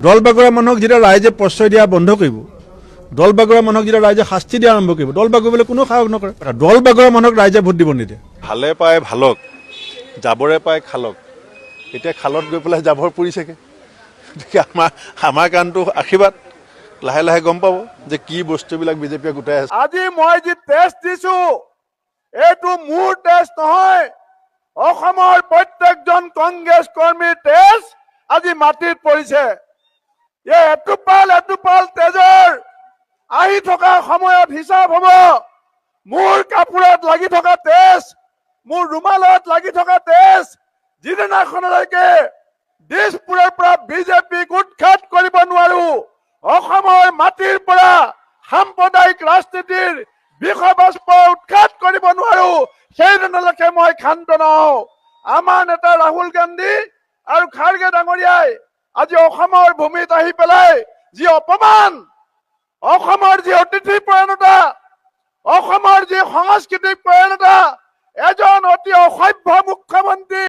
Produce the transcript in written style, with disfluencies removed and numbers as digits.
দল বাগৰা মানুহক যেতিয়া ৰাইজে প্ৰশ্ৰয় দিয়া বন্ধ কৰিব, দল বাগৰা মানুহক যেতিয়া ৰাইজে শাস্তি দিয়া আৰম্ভ কৰিব, দল বাগৰিবলৈ কোনো সাহস নকৰে। দল বাগৰা মানুহক ৰাইজে ভোট দিব নিদিয়ে। ভালে পায় ভালক, জাবৰে পায় খালক। এতিয়া খালত গৈ পেলাই জাবৰ পৰিছেগে। গতিকে আমাৰ কাৰণটো আশীৰ্বাদ। লাহে লাহে গম পাব যে কি বস্তুবিলাক বিজেপিয়ে গোটাই আছে। আজি মই যি টেষ্ট দিছো, এইটো মোৰ টেষ্ট নহয়, অসমৰ প্ৰত্যেকজন কংগ্ৰেছ কৰ্মীৰ টেষ্ট আজি মাটিত পৰিছে। এই এটোপাল তেজৰ আহি থকা সময়ত হিচাপ হব। মোৰ কাপোৰত লাগি থকা তেজ, মোৰ ৰুমালত লাগি থকা তেজ, যিদিনাখনলৈকে দিছপুৰৰ পৰা বিজেপিক উৎখাত কৰিব নোৱাৰো, অসমৰ মাটিৰ পৰা সাম্প্ৰদায়িক ৰাজনীতিৰ বিষবাষ্প উৎখাত কৰিব নোৱাৰো, সেইদিনলৈকে মই ক্ষান্ত নহওঁ। আমাৰ নেতা ৰাহুল গান্ধী আৰু খাৰ্গে ডাঙৰীয়াই আজি অসমৰ ভূমিত আহি পেলাই যি অপমান, অসমৰ যি অতিথি পৰায়ণতা, অসমৰ যি সাংস্কৃতিক পৰায়ণতা, এজন অতি অসভ্য মুখ্যমন্ত্ৰী